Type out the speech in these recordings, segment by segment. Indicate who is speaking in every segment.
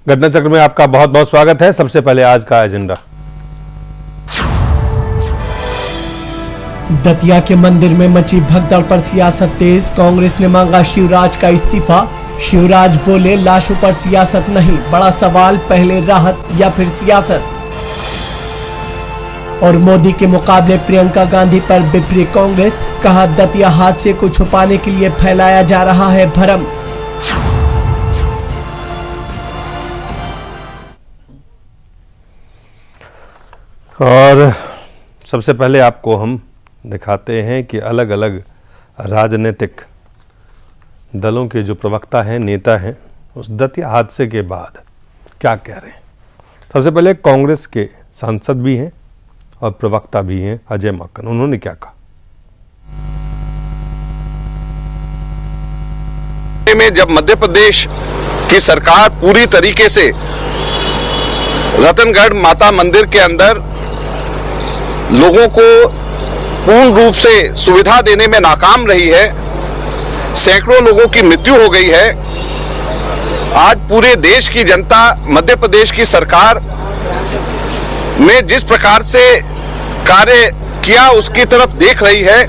Speaker 1: घटना चक्र में आपका बहुत बहुत स्वागत है। सबसे पहले आज का एजेंडा।
Speaker 2: दतिया के मंदिर में मची भगदड़ पर सियासत तेज। कांग्रेस ने मांगा शिवराज का इस्तीफा। शिवराज बोले लाशों पर सियासत नहीं, बड़ा सवाल पहले राहत या फिर सियासत। और मोदी के मुकाबले प्रियंका गांधी पर बिफरी कांग्रेस, कहा दतिया हादसे को छुपाने के लिए फैलाया जा रहा है भ्रम।
Speaker 1: और सबसे पहले आपको हम दिखाते हैं कि अलग अलग राजनीतिक दलों के जो प्रवक्ता हैं, नेता हैं, उस दतिया हादसे के बाद क्या कह रहे हैं। सबसे पहले कांग्रेस के सांसद भी हैं और प्रवक्ता भी हैं अजय माकन। उन्होंने क्या कहा?
Speaker 3: में जब मध्य प्रदेश की सरकार पूरी तरीके से रतनगढ़ माता मंदिर के अंदर लोगों को पूर्ण रूप से सुविधा देने में नाकाम रही है, सैकड़ों लोगों की मृत्यु हो गई है, आज पूरे देश की जनता मध्य प्रदेश की सरकार में जिस प्रकार से कार्य किया उसकी तरफ देख रही है।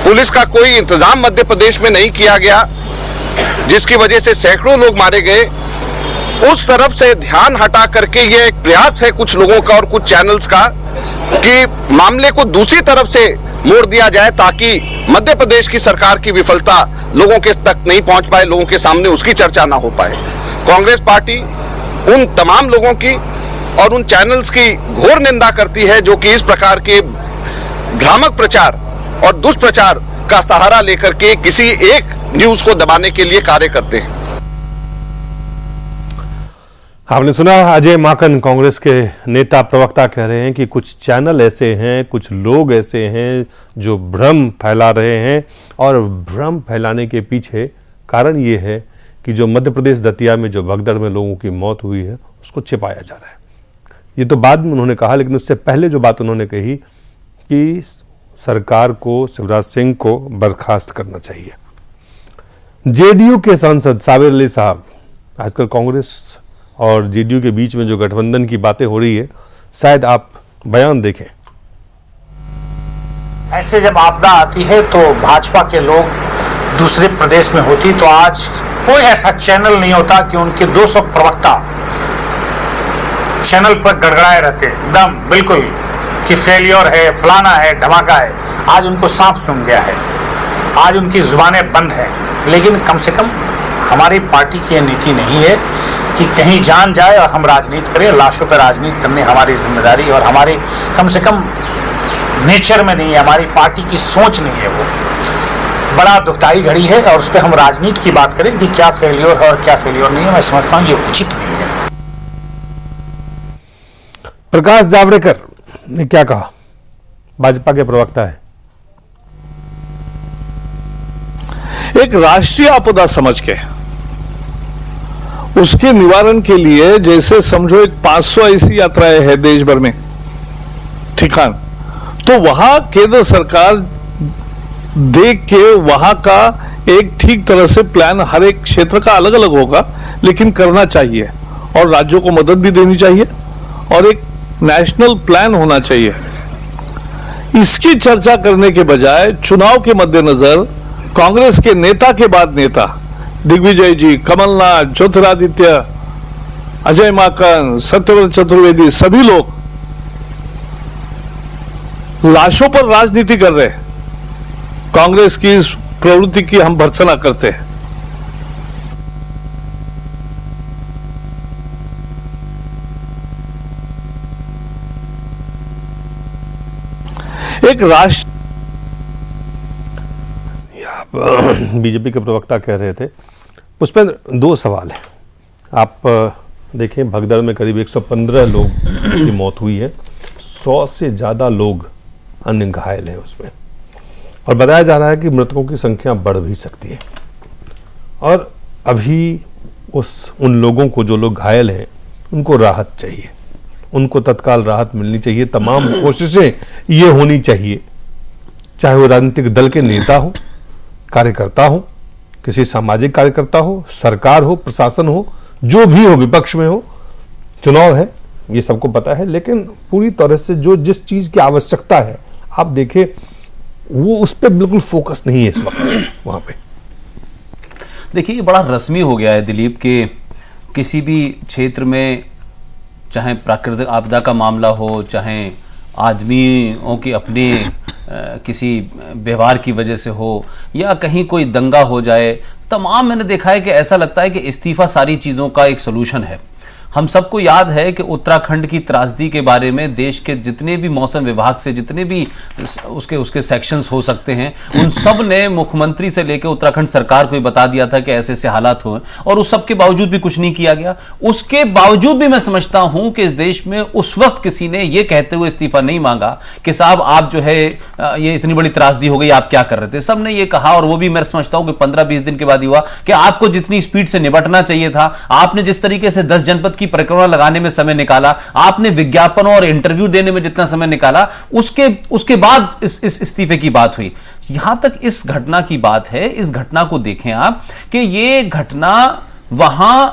Speaker 3: पुलिस का कोई इंतजाम मध्य प्रदेश में नहीं किया गया, जिसकी वजह से सैकड़ों लोग मारे गए। उस तरफ से ध्यान हटा करके ये एक प्रयास है कुछ लोगों का और कुछ चैनल्स का कि मामले को दूसरी तरफ से मोड़ दिया जाए ताकि मध्य प्रदेश की सरकार की विफलता लोगों के तक नहीं पहुंच पाए, लोगों के सामने उसकी चर्चा ना हो पाए। कांग्रेस पार्टी उन तमाम लोगों की और उन चैनल्स की घोर निंदा करती है जो कि इस प्रकार के भ्रामक प्रचार और दुष्प्रचार का सहारा लेकर के किसी एक न्यूज को दबाने के लिए कार्य करते हैं।
Speaker 1: आपने सुना अजय माकन, कांग्रेस के नेता प्रवक्ता कह रहे हैं कि कुछ चैनल ऐसे हैं, कुछ लोग ऐसे हैं जो भ्रम फैला रहे हैं और भ्रम फैलाने के पीछे कारण ये है कि जो मध्य प्रदेश दतिया में जो भगदड़ में लोगों की मौत हुई है उसको छिपाया जा रहा है। ये तो बाद में उन्होंने कहा, लेकिन उससे पहले जो बात उन्होंने कही कि सरकार को, शिवराज सिंह को बर्खास्त करना चाहिए। जेडीयू के सांसद साबिर अली साहब, आजकल कांग्रेस और जेडीयू के बीच में जो गठबंधन की बातें हो रही है, शायद आप बयान देखें।
Speaker 4: ऐसे जब आपदा आती है तो भाजपा के लोग दूसरे प्रदेश में होती, तो आज कोई ऐसा चैनल नहीं होता कि उनके 200 प्रवक्ता चैनल पर गड़गड़ाए रहते एकदम बिल्कुल कि फेलियर है, फलाना है, धमाका है। आज उनको सांप सूंघ गया है, आज उनकी जुबानें बंद हैं। लेकिन कम से कम हमारी पार्टी की यह नीति नहीं है कि कहीं जान जाए और हम राजनीति करें। लाशों पर राजनीति करने हमारी जिम्मेदारी और हमारे कम से कम नेचर में नहीं है, हमारी पार्टी की सोच नहीं है। वो बड़ा दुखदाई घड़ी है और उस पर हम राजनीति की बात करें कि क्या फेलियर है और क्या फेलियर नहीं है, मैं समझता हूँ ये उचित नहीं है।
Speaker 1: प्रकाश जावड़ेकर ने क्या कहा? भाजपा के प्रवक्ता है।
Speaker 5: एक राष्ट्रीय आपदा समझ के उसके निवारण के लिए, जैसे समझो एक 500 ऐसी यात्राएं हैं देश भर में ठिकान, तो वहां केंद्र सरकार देख के वहां का एक ठीक तरह से प्लान, हर एक क्षेत्र का अलग अलग होगा लेकिन करना चाहिए और राज्यों को मदद भी देनी चाहिए और एक नेशनल प्लान होना चाहिए। इसकी चर्चा करने के बजाय चुनाव के मद्देनजर कांग्रेस के नेता के बाद नेता दिग्विजय जी, कमलनाथ, ज्योतिरादित्य, अजय माकन, सत्यव्रत चतुर्वेदी, सभी लोग लाशों पर राजनीति कर रहे हैं। कांग्रेस की इस प्रवृत्ति की हम भर्त्सना करते हैं। एक राष्ट्र
Speaker 1: बीजेपी के प्रवक्ता कह रहे थे, पुष्पेंद्र, 2 सवाल है। आप देखें, भगदड़ में करीब 115 लोग की मौत हुई है, 100 से ज्यादा लोग अन्य घायल हैं उसमें, और बताया जा रहा है कि मृतकों की संख्या बढ़ भी सकती है। और अभी उन लोगों को, जो लोग घायल हैं, उनको राहत चाहिए, उनको तत्काल राहत मिलनी चाहिए। तमाम कोशिशें ये होनी चाहिए, चाहे वो राजनीतिक दल के नेता हो, कार्यकर्ता हो, किसी सामाजिक कार्यकर्ता हो, सरकार हो, प्रशासन हो, जो भी हो, विपक्ष में हो, चुनाव है, ये सबको पता है, लेकिन पूरी तरह से जो जिस चीज की आवश्यकता है, आप देखें वो उस पर बिल्कुल फोकस नहीं है इस वक्त वहां पे।
Speaker 6: देखिए, ये बड़ा रस्मी हो गया है दिलीप के किसी भी क्षेत्र में, चाहे प्राकृतिक आपदा का मामला हो, चाहे आदमियों की अपने किसी व्यवहार की वजह से हो, या कहीं कोई दंगा हो जाए, तमाम मैंने देखा है कि ऐसा लगता है कि इस्तीफा सारी चीजों का एक सलूशन है। हम सबको याद है कि उत्तराखंड की त्रासदी के बारे में देश के जितने भी मौसम विभाग से जितने भी उसके सेक्शंस हो सकते हैं, उन सब ने मुख्यमंत्री से लेकर उत्तराखंड सरकार को बता दिया था कि ऐसे ऐसे हालात हुए, और उस सब के बावजूद भी कुछ नहीं किया गया। उसके बावजूद भी मैं समझता हूं कि इस देश में उस वक्त किसी ने यह कहते हुए इस्तीफा नहीं मांगा कि साहब आप जो है ये इतनी बड़ी त्रासदी हो गई, आप क्या कर रहे थे। सबने ये कहा, और वो भी मैं समझता हूं कि 15-20 दिन के बाद हुआ, कि आपको जितनी स्पीड से निपटना चाहिए था, आपने जिस तरीके से 10 जनपद की परिक्रमा लगाने में समय निकाला, आपने विज्ञापनों और इंटरव्यू देने में जितना समय निकाला, उसके बाद इस इस्तीफे की बात हुई। यहां तक इस घटना की बात है। इस घटना को देखें आप कि ये घटना वहां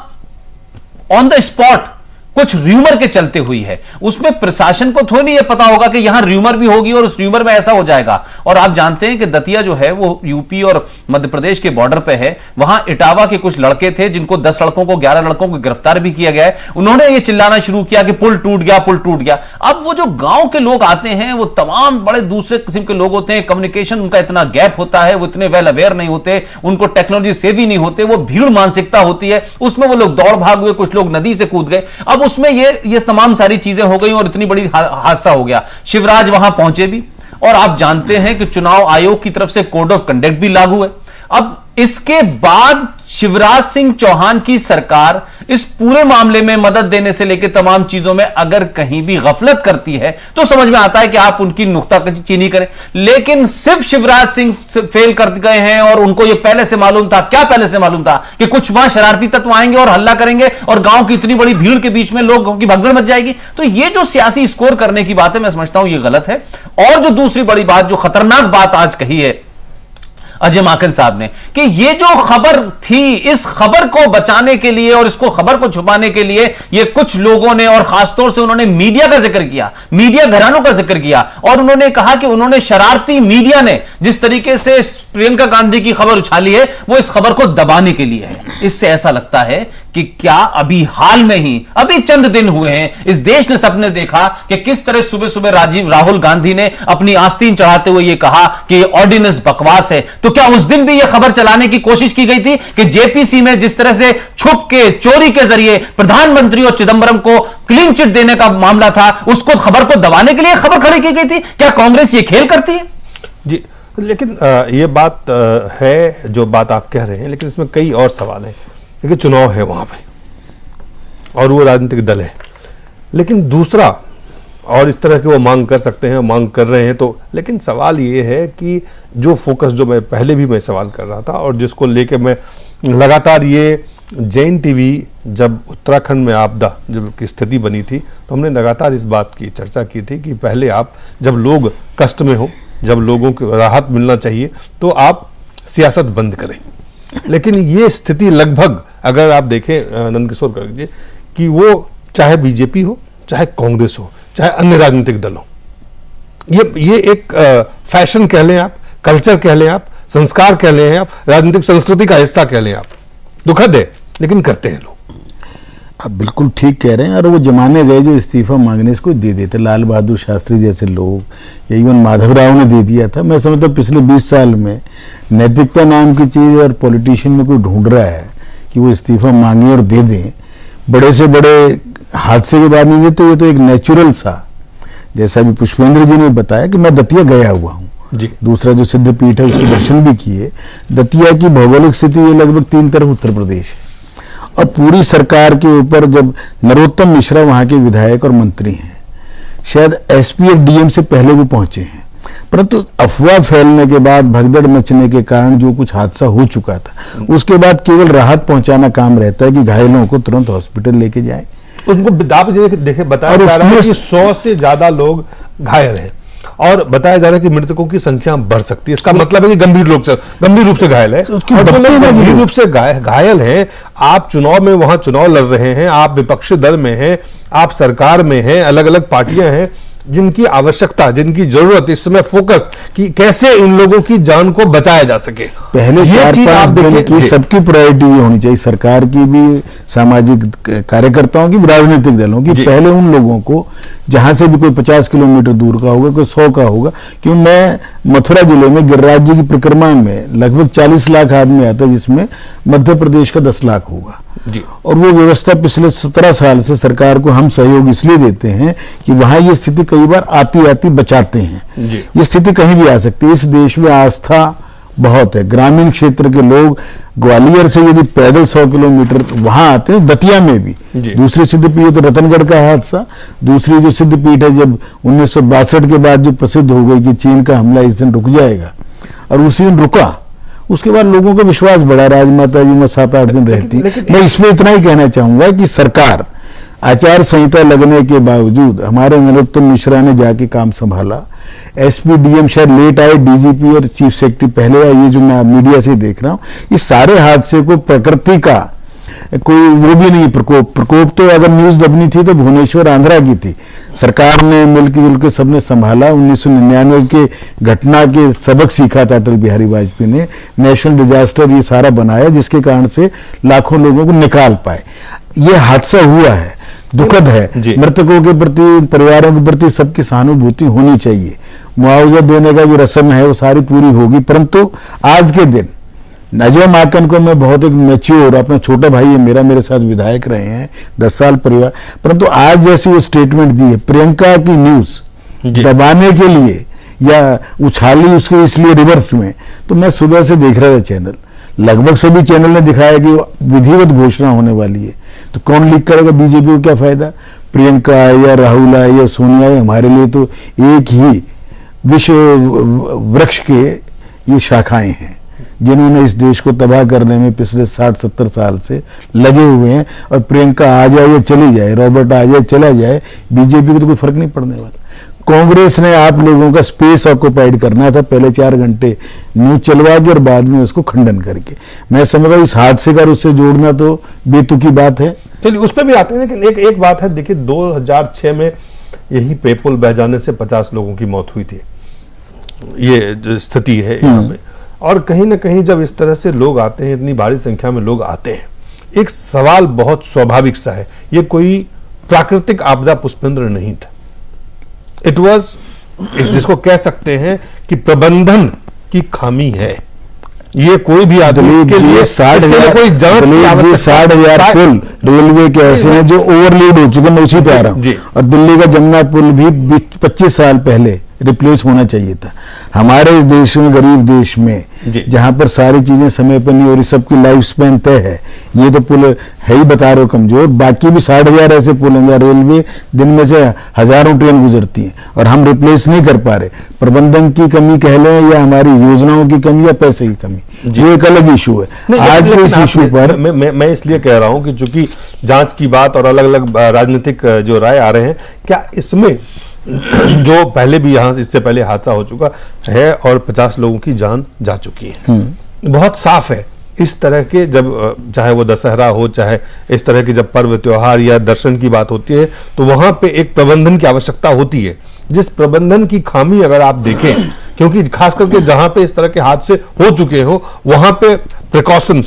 Speaker 6: ऑन द स्पॉट कुछ र्यूमर के चलते हुई है। उसमें प्रशासन को थोड़ी नहीं पता होगा कि यहां र्यूमर भी होगी और उस र्यूमर में ऐसा हो जाएगा। और आप जानते हैं कि दतिया जो है वो यूपी और मध्य प्रदेश के बॉर्डर पे है। वहां इटावा के कुछ लड़के थे जिनको 10 लड़कों को 11 लड़कों को गिरफ्तार भी किया गया है। उन्होंने ये चिल्लाना शुरू किया कि पुल टूट गया, पुल टूट गया। अब वो जो गांव के लोग आते हैं वो तमाम बड़े दूसरे किस्म के लोग होते हैं, कम्युनिकेशन उनका इतना गैप होता है, वो इतने वेल अवेयर नहीं होते, उनको टेक्नोलॉजी सेवी नहीं होते, वो भीड़ मानसिकता होती है, उसमें वो लोग दौड़ भाग हुए, कुछ लोग नदी से कूद गए। अब उसमें ये तमाम सारी चीजें हो गई और इतनी बड़ी हादसा हो गया। शिवराज वहां पहुंचे भी, और आप जानते हैं कि चुनाव आयोग की तरफ से कोड ऑफ कंडक्ट भी लागू है। अब इसके बाद शिवराज सिंह चौहान की सरकार इस पूरे मामले में मदद देने से लेकर तमाम चीजों में अगर कहीं भी गफलत करती है तो समझ में आता है कि आप उनकी नुक्ताचीनी करें। लेकिन सिर्फ शिवराज सिंह फेल कर गए हैं, और उनको यह पहले से मालूम था। क्या पहले से मालूम था? कि कुछ वहां शरारती तत्व आएंगे और हल्ला करेंगे और गांव की इतनी बड़ी भीड़ के बीच में लोगों की भगदड़ मच जाएगी। तो ये जो सियासी स्कोर करने की बात है, मैं समझता हूं ये गलत है। और जो दूसरी बड़ी बात, जो खतरनाक बात आज कही है अजय माकन साहब ने, कि ये जो खबर थी, इस खबर को बचाने के लिए और इसको खबर को छुपाने के लिए ये कुछ लोगों ने, और खासतौर से उन्होंने मीडिया का जिक्र किया, मीडिया घरानों का जिक्र किया, और उन्होंने कहा कि उन्होंने शरारती मीडिया ने जिस तरीके से प्रियंका गांधी की खबर उछाली है वो इस खबर को दबाने के लिए है। इससे ऐसा लगता है कि क्या अभी हाल में ही, अभी चंद दिन हुए हैं, इस देश ने सबने देखा कि किस तरह सुबह सुबह राहुल गांधी ने अपनी आस्तीन चढ़ाते हुए यह कहा कि ऑर्डिनेंस बकवास है। तो क्या उस दिन भी यह खबर चलाने की कोशिश की गई थी कि जेपीसी में जिस तरह से छुप के चोरी के जरिए प्रधानमंत्री और चिदंबरम को क्लीन चिट देने का मामला था, उसको खबर को दबाने के लिए खबर खड़ी की गई थी? क्या कांग्रेस ये खेल करती है?
Speaker 1: जी, लेकिन ये बात है जो बात आप कह रहे हैं, लेकिन इसमें कई और सवाल हैं। क्योंकि चुनाव है वहां पे और वो राजनीतिक दल है, लेकिन दूसरा, और इस तरह के वो मांग कर सकते हैं, मांग कर रहे हैं, तो लेकिन सवाल ये है कि जो फोकस, जो मैं पहले भी मैं सवाल कर रहा था और जिसको लेके मैं लगातार, ये जैन टीवी जब उत्तराखंड में आपदा जब की स्थिति बनी थी तो हमने लगातार इस बात की चर्चा की थी कि पहले आप, जब लोग कष्ट में हो, जब लोगों को राहत मिलना चाहिए, तो आप सियासत बंद करें। लेकिन ये स्थिति लगभग, अगर आप देखें नंदकिशोर गर्ग जी, कि वो चाहे बीजेपी हो, चाहे कांग्रेस हो, चाहे अन्य राजनीतिक दल हो, ये एक फैशन कह लें आप, कल्चर कह लें आप, संस्कार कह लें आप, राजनीतिक संस्कृति का हिस्सा कह लें आप, दुखद है लेकिन करते हैं लोग।
Speaker 7: आप बिल्कुल ठीक कह रहे हैं। और वो जमाने गए जो इस्तीफा मांगने इसको दे देते, लाल बहादुर शास्त्री जैसे लोग, या इवन माधवराव ने दे दिया था। मैं समझता हूँ पिछले 20 साल में नैतिकता नाम की चीज और पॉलिटिशियन में कोई ढूंढ रहा है कि वो इस्तीफा मांगे और दे दें। बड़े से बड़े हादसे के बाद नहीं देते, ये तो एक नेचुरल सा, जैसा भी पुष्पेंद्र जी ने बताया कि मैं दतिया गया हुआ हूँ जी, दूसरा जो सिद्धपीठ है उसके दर्शन भी किए। दतिया की भौगोलिक स्थिति ये लगभग 3 तरफ उत्तर प्रदेश है, और पूरी सरकार के ऊपर जब नरोत्तम मिश्रा वहां के विधायक और मंत्री हैं, शायद एसपी और डीएम से पहले भी पहुंचे हैं, परंतु अफवाह फैलने के बाद, भगदड़ मचने के कारण जो कुछ हादसा हो चुका था, उसके बाद केवल राहत पहुंचाना काम रहता है कि घायलों को तुरंत हॉस्पिटल लेके जाए।
Speaker 1: उनको बताया जा रहा है कि 100 से ज्यादा लोग घायल हैं और बताया जा रहा है कि मृतकों की संख्या बढ़ सकती है। इसका मतलब है कि गंभीर रूप से घायल है। और जो लोग गंभीर रूप से घायल हैं, आप चुनाव में वहां चुनाव लड़ रहे हैं, आप विपक्षी दल में हैं, आप सरकार में हैं, अलग अलग पार्टियां हैं, जिनकी आवश्यकता, जिनकी जरूरत इस समय फोकस कि कैसे इन लोगों की जान को बचाया जा सके।
Speaker 7: पहले 4-5 दिन की सबकी प्रायोरिटी ये होनी चाहिए, सरकार की भी, सामाजिक कार्यकर्ताओं की भी, राजनीतिक दलों की। पहले उन लोगों को जहां से भी कोई 50 किलोमीटर दूर का होगा, कोई 100 का होगा, क्यों मैं मथुरा जिले में गिरिराज जी की परिक्रमा में लगभग 40 लाख आदमी आता है, जिसमें मध्य प्रदेश का 10 लाख होगा
Speaker 1: जी।
Speaker 7: और वो व्यवस्था पिछले 17 साल से सरकार को हम सहयोग इसलिए देते हैं कि वहां ये स्थिति कई बार आती बचाते हैं
Speaker 1: जी।
Speaker 7: ये स्थिति कहीं भी आ सकती है। इस देश में आस्था बहुत है। ग्रामीण क्षेत्र के लोग ग्वालियर से यदि पैदल 100 किलोमीटर वहां आते हैं, दतिया में भी। दूसरी सिद्धपीठ तो रतनगढ़ का हादसा, दूसरी जो सिद्धपीठ है जब 1962 के बाद जो प्रसिद्ध हो गई कि चीन का हमला इस दिन रुक जाएगा, और उसी दिन रुका, उसके बाद लोगों का विश्वास बढ़ा। राजमाता जी में 7-8 दिन रहती। मैं इसमें इतना ही कहना चाहूंगा कि सरकार, आचार संहिता लगने के बावजूद हमारे नरोत्तम मिश्रा ने जाके काम संभाला। एसपी डीएम शायद लेट आए, डीजीपी और चीफ सेक्रेटरी पहले आए, ये जो मैं मीडिया से देख रहा हूं, इस सारे हादसे को प्रकृति का कोई वो भी नहीं, प्रकोप तो अगर न्यूज दबनी थी तो भुवनेश्वर आंध्रा की थी। सरकार ने मिलजुल के सबने संभाला। 1999 के घटना के सबक सीखा था अटल बिहारी वाजपेयी ने, नेशनल डिजास्टर ये सारा बनाया, जिसके कारण से लाखों लोगों को निकाल पाए। ये हादसा हुआ है, दुखद है। मृतकों के प्रति, परिवारों के प्रति सबकी सहानुभूति होनी चाहिए। मुआवजा देने का भी रस्म है, वो सारी पूरी होगी। परंतु आज के दिन अजय माकन को मैं बहुत एक मैच्योर, अपना छोटा भाई है मेरे साथ विधायक रहे हैं 10 साल परिवार, परंतु आज जैसी वो स्टेटमेंट दी है प्रियंका की न्यूज दबाने के लिए या उछाली उसके इसलिए रिवर्स में, तो मैं सुबह से देख रहा था चैनल, लगभग सभी चैनल ने दिखाया कि विधिवत घोषणा होने वाली है। तो कौन लीक करेगा? बीजेपी को क्या फायदा? प्रियंका या राहुल या सोनिया, हमारे लिए तो एक ही विश्व वृक्ष के ये शाखाएं हैं जिन्होंने इस देश को तबाह करने में पिछले 60-70 साल से लगे हुए हैं। और प्रियंका आ जाए या चली जाए, रॉबर्ट आ जाए चला जाए, बीजेपी को तो कोई फर्क नहीं पड़ने वाला। कांग्रेस ने आप लोगों का स्पेस ऑक्युपाइड करना था, पहले 4 घंटे न्यूज चलवा के और बाद में उसको खंडन करके। मैं समझता हूं इस हादसे का उससे जोड़ना तो बेतुकी बात है।
Speaker 1: चलिए उस पर भी आते हैं, लेकिन एक बात है, देखिए 2006 में यही पेपुल बह जाने से 50 लोगों की मौत हुई थी, ये जो स्थिति है यहाँ पे। और कहीं ना कहीं जब इस तरह से लोग आते हैं, इतनी भारी संख्या में लोग आते हैं, एक सवाल बहुत स्वाभाविक सा है, ये कोई प्राकृतिक आपदा पुष्पेंद्र नहीं था। इट वॉज, जिसको कह सकते हैं कि प्रबंधन की खामी है। ये कोई भी आदमी के लिए 60,000
Speaker 7: कोई जांच की आवश्यकता, 60,000 पुल रेलवे के ऐसे हैं जो ओवरलोड हो चुके हैं, मैं उसी पे आ रहा हूं। और दिल्ली का जमुना पुल भी 25 साल पहले रिप्लेस होना चाहिए था। हमारे देश में, गरीब देश में, जहां पर सारी चीजें समय पर नहीं हो रही, सबकी लाइफ स्पैन तय है, ये तो पुल है ही बता रहे हो कमजोर। बाकी भी 60,000 ऐसे पुल हैं, रेलवे दिन में से हजारों ट्रेन गुजरती हैं और हम रिप्लेस नहीं कर पा रहे। प्रबंधन की कमी कह लें या हमारी योजनाओं की कमी या पैसे की कमी, वो एक अलग इशू है। आज के इस इशू पर
Speaker 1: मैं इसलिए कह रहा हूं कि चूंकि जांच की बात और अलग अलग राजनीतिक जो राय आ रहे हैं, क्या इसमें जो पहले भी यहां इससे पहले हादसा हो चुका है और 50 लोगों की जान जा चुकी है, बहुत साफ है। इस तरह के जब, चाहे वो दशहरा हो, चाहे इस तरह के जब पर्व त्योहार या दर्शन की बात होती है, तो वहां पे एक प्रबंधन की आवश्यकता होती है, जिस प्रबंधन की खामी अगर आप देखें, क्योंकि खास करके जहां पे इस तरह के हादसे हो चुके हो, वहां पे प्रिकॉशन,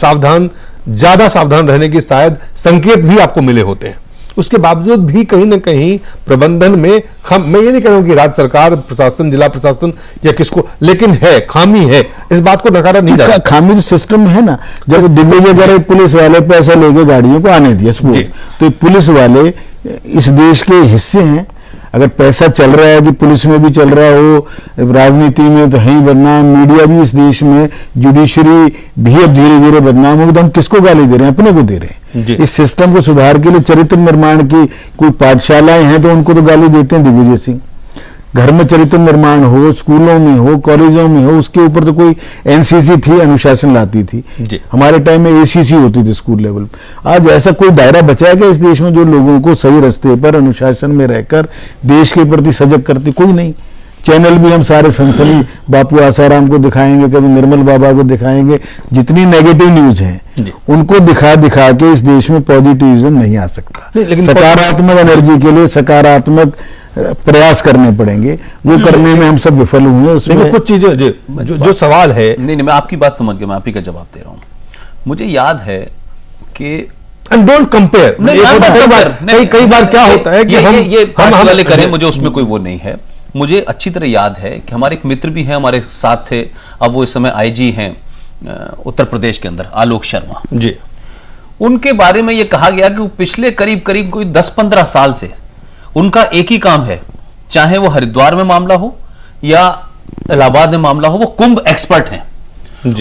Speaker 1: ज्यादा सावधान रहने की शायद संकेत भी आपको मिले होते हैं। उसके बावजूद भी कहीं ना कहीं प्रबंधन में मैं ये नहीं कह रहा हूं कि राज्य सरकार, प्रशासन, जिला प्रशासन या किसको, लेकिन है, खामी है, इस बात को नकारा नहीं जा सकता।
Speaker 7: खामी तो सिस्टम है ना। जैसे दिग्विजय अगर पुलिस वाले पैसा लेके गाड़ियों को आने दिया, तो पुलिस वाले इस देश के हिस्से हैं। अगर पैसा चल रहा है कि पुलिस में भी चल रहा हो, राजनीति में तो है ही बदनाम, मीडिया भी इस देश में, जुडिशरी भी अब धीरे धीरे बदनाम होगी, तो हम किसको गाली दे रहे हैं? अपने को दे रहे हैं। इस सिस्टम को सुधार के लिए चरित्र निर्माण की कोई पाठशालाएं हैं तो उनको तो गाली देते हैं दिग्विजय सिंह। घर में चरित्र निर्माण हो, स्कूलों में हो, कॉलेजों में हो, उसके ऊपर तो कोई एनसीसी थी, अनुशासन लाती थी। हमारे टाइम में एसीसी होती थी स्कूल लेवल। आज ऐसा कोई दायरा बचाया गया इस देश में जो लोगों को सही रास्ते पर अनुशासन में रहकर देश के प्रति सजग करती? कोई नहीं। चैनल भी हम सारे सनसनी बापू आसाराम को दिखाएंगे, कभी निर्मल बाबा को दिखाएंगे, जितनी नेगेटिव न्यूज हैं उनको दिखा दिखा के इस देश में पॉजिटिविज्म नहीं आ सकता। लेकिन सकारात्मक एनर्जी के लिए सकारात्मक प्रयास करने पड़ेंगे, वो करने में हम सब विफल हुए। उसमें
Speaker 1: कुछ चीजें जो सवाल है,
Speaker 6: नहीं मैं आपकी बात समझ गया, मैं आप ही का जवाब दे रहा हूं। मुझे याद है कि
Speaker 1: डोंट कंपेयर, कई बार क्या होता है कि हम
Speaker 6: वाले करें, मुझे उसमें कोई वो नहीं है। मुझे अच्छी तरह याद है कि हमारे एक मित्र भी हैं, हमारे साथ थे, अब वो इस समय आईजी हैं उत्तर प्रदेश के अंदर, आलोक शर्मा
Speaker 1: जी।
Speaker 6: उनके बारे में ये कहा गया कि पिछले करीब करीब कोई 10-15 साल से उनका एक ही काम है, चाहे वो हरिद्वार में मामला हो या इलाहाबाद में मामला हो, वो कुंभ एक्सपर्ट हैं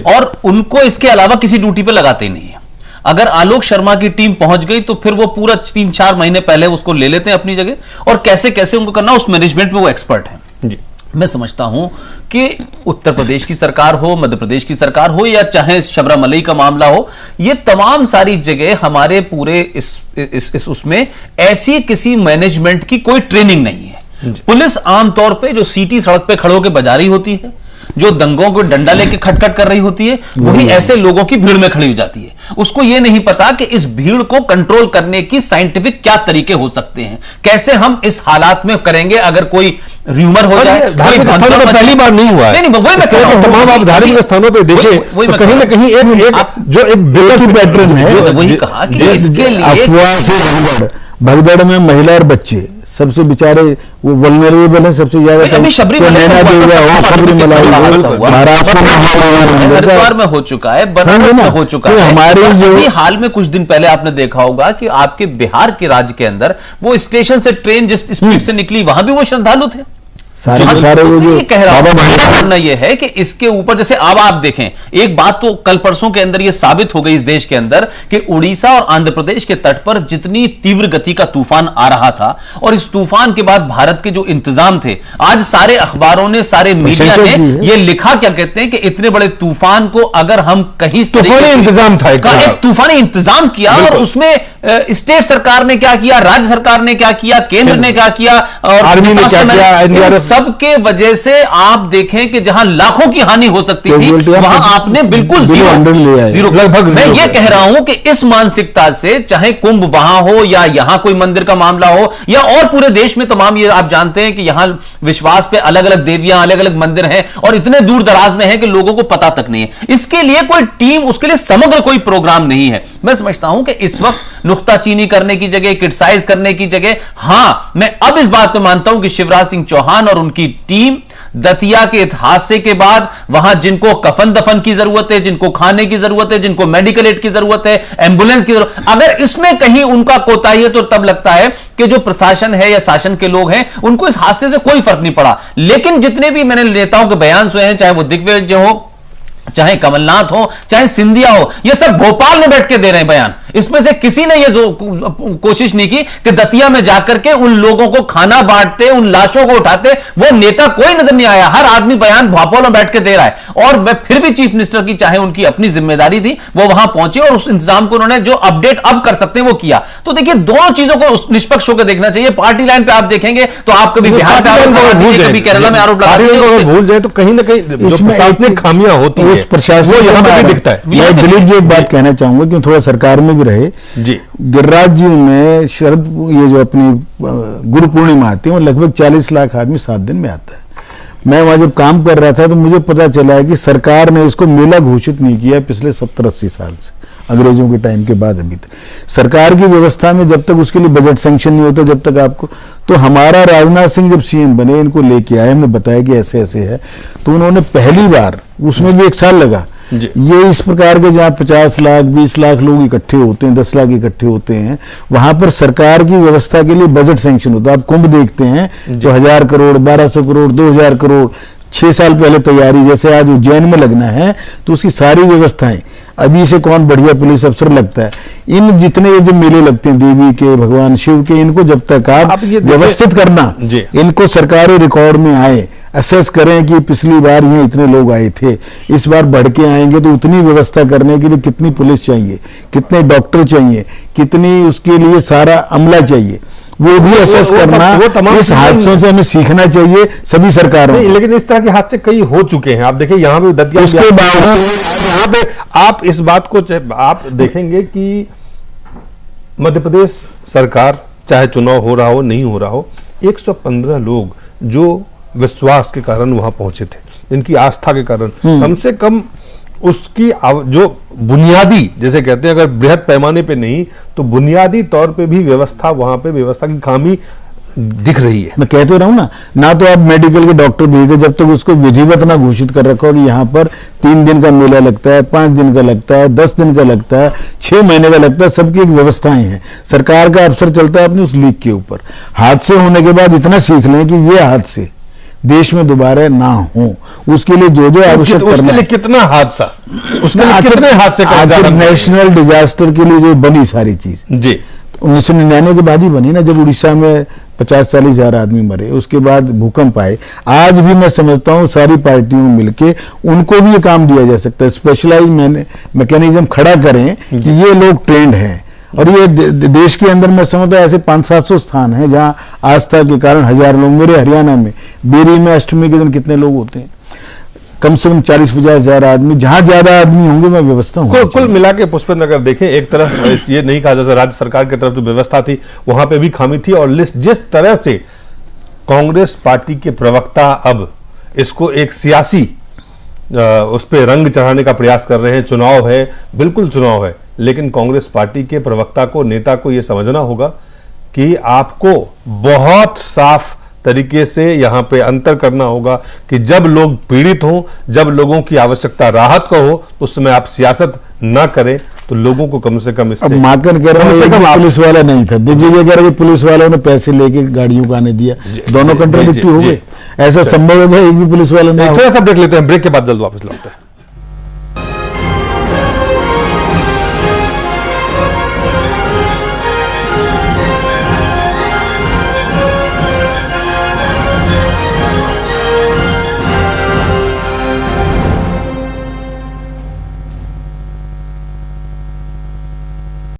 Speaker 6: और उनको इसके अलावा किसी ड्यूटी पे लगाते ही नहीं है। अगर आलोक शर्मा की टीम पहुंच गई तो फिर वो पूरा 3-4 महीने पहले उसको ले लेते हैं अपनी जगह और कैसे कैसे उनको करना, उस मैनेजमेंट में वो एक्सपर्ट हैं जी। मैं समझता हूं कि उत्तर प्रदेश की सरकार हो, मध्य प्रदेश की सरकार हो या चाहे शबरामलई का मामला हो, ये तमाम सारी जगह हमारे पूरे इस उसमें ऐसी किसी मैनेजमेंट की कोई ट्रेनिंग नहीं है। पुलिस आमतौर पे जो सीटी सड़क पे खड़े होकर बजा रही होती है, जो दंगों को डंडा लेके खटखट कर रही होती है, वही ऐसे लोगों की भीड़ में खड़ी हो जाती है। उसको यह नहीं पता कि इस भीड़ को कंट्रोल करने की साइंटिफिक क्या तरीके हो सकते हैं, कैसे हम इस हालात में करेंगे। अगर कोई र्यूमर हो जाए,
Speaker 1: धार्मिक स्थानों पर पहली बार नहीं हुआ है।
Speaker 6: नहीं, वही मैं कह रहा हूं,
Speaker 1: तमाम आप धार्मिक स्थानों पर देखिए तो कहीं ना कहीं एक
Speaker 7: पैटर्न है।
Speaker 6: वही कहा कि इसके लिए
Speaker 7: अफवाह से भगदड़ में महिला और बच्चे सबसे बेचारे वो वल्नरेबल है, सबसे ज्यादा
Speaker 6: हरिद्वार में हो चुका है, बनारस में हो चुका है। हमारे जो हाल में कुछ दिन पहले आपने देखा होगा कि आपके बिहार के राज्य के अंदर वो स्टेशन से ट्रेन जिस स्पीड से निकली वहां भी वो श्रद्धालु थे।
Speaker 7: सारे वो जो
Speaker 6: कह रहा हूं, मानना यह है कि इसके ऊपर जैसे अब आप देखें, एक बात तो कल परसों के अंदर यह साबित हो गई इस देश के अंदर कि उड़ीसा और आंध्र प्रदेश के तट पर जितनी तीव्र गति का तूफान आ रहा था और इस तूफान के बाद भारत के जो इंतजाम थे, आज सारे अखबारों ने, सारे मीडिया ने यह लिखा, क्या कहते हैं कि इतने बड़े तूफान को अगर हम कहीं
Speaker 1: तूफानी इंतजाम था,
Speaker 6: एक तूफानी इंतजाम किया और उसमें स्टेट सरकार ने क्या किया, राज्य सरकार ने क्या किया, केंद्र ने क्या किया और
Speaker 1: आर्मी ने क्या किया,
Speaker 6: सबके वजह से आप देखें कि जहां लाखों की हानि हो सकती थी वहां आपने बिल्कुल जीरो। लगभग मैं ये कह रहा हूं कि इस मानसिकता से, चाहे कुंभ वहां हो या यहां कोई मंदिर का मामला हो या और पूरे देश में तमाम, ये आप जानते हैं कि यहां विश्वास पे अलग अलग देवियां, अलग अलग मंदिर हैं और इतने दूर दराज में है कि लोगों को पता तक नहीं है। इसके लिए कोई टीम, उसके लिए समग्र कोई प्रोग्राम नहीं है। मैं समझता हूं कि इस वक्त नुक्ताचीनी करने की जगह, क्रिटिसाइज करने की जगह, हां मैं अब इस बात पे मानता हूं कि शिवराज सिंह चौहान और उनकी टीम दतिया के हादसे के बाद वहां जिनको कफन दफन की जरूरत है, जिनको खाने की जरूरत है, जिनको मेडिकल एड की जरूरत है, एम्बुलेंस की जरूरत, अगर इसमें कहीं उनका कोताही है तो तब लगता है कि जो प्रशासन है या शासन के लोग हैं उनको इस हादसे से कोई फर्क नहीं पड़ा। लेकिन जितने भी मैंने नेताओं के बयान सुने हैं, चाहे वो दिग्विजय हो, चाहे कमलनाथ हो, चाहे सिंधिया हो, ये सब भोपाल में बैठ के दे रहे हैं बयान। इसमें से किसी ने ये जो कोशिश नहीं की कि दतिया में जाकर के उन लोगों को खाना बांटते, उन लाशों को उठाते, वो नेता कोई नजर नहीं आया। हर आदमी बयान भोपाल में बैठ के दे रहा है और मैं फिर भी चीफ मिनिस्टर की, चाहे उनकी अपनी जिम्मेदारी थी, वो वहां पहुंचे और उस इंतजाम को उन्होंने जो अपडेट अब कर सकते हैं वो किया। तो देखिए दोनों चीजों को निष्पक्ष होकर देखना चाहिए। पार्टी लाइन पे आप देखेंगे तो आप कभी बिहार पे कभी केरला में आरोप
Speaker 1: भूल जाए तो कहीं ना कहीं प्रशासनिक खामियां होती है,
Speaker 7: प्रशासन
Speaker 1: वो यहां पर भी दिखता है।
Speaker 7: मैं दिलीप जी एक बात कहना चाहूंगा कि थोड़ा सरकार में भी रहे
Speaker 1: जी।
Speaker 7: गिरिराज जी में शरद, ये जो अपनी गुरु पूर्णिमा आती है वो लगभग 40 लाख आदमी 7 दिन में आता है। मैं वहां जब काम कर रहा था तो मुझे पता चला है कि सरकार ने इसको मेला घोषित नहीं किया पिछले 70-80 साल से, अंग्रेजों के टाइम के बाद अभी तक। सरकार की व्यवस्था में जब तक उसके लिए बजट सैंक्शन नहीं होता, जब तक आपको, तो हमारा राजनाथ सिंह जब सीएम बने, इनको लेके आए, हमने बताया कि ऐसे ऐसे है, तो उन्होंने पहली बार, उसमें भी 1 साल लगा, ये इस प्रकार के जहां 50 लाख 20 लाख लोग इकट्ठे होते हैं, 10 लाख इकट्ठे होते हैं, वहां पर सरकार की व्यवस्था के लिए बजट सैंक्शन होता है। आप कुंभ देखते हैं तो 1000 करोड़, 1200 करोड़, 2000 करोड़, 6 साल पहले तैयारी, जैसे आज उज्जैन में लगना है तो उसकी सारी व्यवस्थाएं, अभी से कौन बढ़िया पुलिस अफसर लगता है, इन जितने जो मेले लगते हैं देवी के, भगवान शिव के, इनको जब तक आप व्यवस्थित करना, इनको सरकारी रिकॉर्ड में आए, असेस करें कि पिछली बार ये इतने लोग आए थे, इस बार बढ़ के आएंगे तो उतनी व्यवस्था करने के लिए कितनी पुलिस चाहिए, कितने डॉक्टर चाहिए, कितनी उसके लिए सारा अमला चाहिए, वो भी असेस करना, इस हादसों से हमें सीखना चाहिए सभी सरकारों।
Speaker 1: लेकिन इस तरह के हादसे कई हो चुके हैं। आप देखिए यहाँ पे दतिया,
Speaker 7: उसके बाद
Speaker 1: यहाँ पे आप इस बात को आप देखेंगे कि मध्य प्रदेश सरकार, चाहे चुनाव हो रहा हो नहीं हो रहा हो, 115 लोग जो विश्वास के कारण वहां पहुंचे थे, इनकी आस्था के कारण, कम से कम उसकी जो बुनियादी, जैसे कहते हैं, अगर बृहद पैमाने पे नहीं तो बुनियादी तौर पे भी व्यवस्था, वहां पे व्यवस्था की खामी दिख रही है।
Speaker 7: मैं कह तो रहा हूं ना तो आप मेडिकल के डॉक्टर भेजते जब तक उसको विधिवत ना घोषित कर रखा हो कि यहाँ पर 3 दिन का मेला लगता है, 5 दिन का लगता है, 10 दिन का लगता है, 6 महीने का लगता है, सबकी एक व्यवस्थाएं हैं। सरकार का अफसर चलता है अपनी उस लीक के ऊपर। हादसे होने के बाद इतना सीख लें कि ये हादसे देश में दोबारा ना हो, उसके लिए जो आवश्यक
Speaker 1: उसके लिए कितना हादसा, उसके लिए कितने हादसे का
Speaker 7: नेशनल डिजास्टर के लिए जो बनी सारी चीज
Speaker 1: जी
Speaker 7: 1999 के बाद ही बनी ना, जब उड़ीसा में 50-40 हजार आदमी मरे, उसके बाद भूकंप आए। आज भी मैं समझता हूं सारी पार्टियों में मिलके उनको भी ये काम दिया जा सकता है, स्पेशलाइज मैकेनिज्म खड़ा करें कि ये लोग ट्रेंड हैं। और ये देश के अंदर मैं समझता हूं ऐसे 500-700 स्थान हैं जहां आस्था के कारण हजार लोग, मेरे हरियाणा में बेरी में अष्टमी के दिन कितने लोग होते हैं, कम से कम 40-50 हजार आदमी, जहां ज्यादा आदमी होंगे मैं व्यवस्था हूं।
Speaker 1: कुल मिला के पुष्पेंद्र अगर देखें, एक तरफ ये नहीं कहा जा सकता राज्य सरकार की तरफ जो व्यवस्था थी वहां पे भी खामी थी, और जिस तरह से कांग्रेस पार्टी के प्रवक्ता अब इसको एक सियासी उस पर रंग चढ़ाने का प्रयास कर रहे हैं। चुनाव है, बिल्कुल चुनाव है, लेकिन कांग्रेस पार्टी के प्रवक्ता को, नेता को यह समझना होगा कि आपको बहुत साफ तरीके से यहां पे अंतर करना होगा कि जब लोग पीड़ित हों, जब लोगों की आवश्यकता राहत का हो, उस समय आप सियासत ना करें, तो लोगों को कम से कम इससे।
Speaker 7: अब माकन कह रहा है पुलिस वाला नहीं था, दिग्विजय कह रहा है पुलिस वालों ने पैसे लेके गाड़ियों को आने दिया, दोनों कंट्राडिक्टी हो गए। ऐसा संभव है एक भी पुलिस वाला नहीं।
Speaker 1: थोड़ा सा ब्रेक लेते हैं, ब्रेक के बाद जल्द वापस लौटते हैं।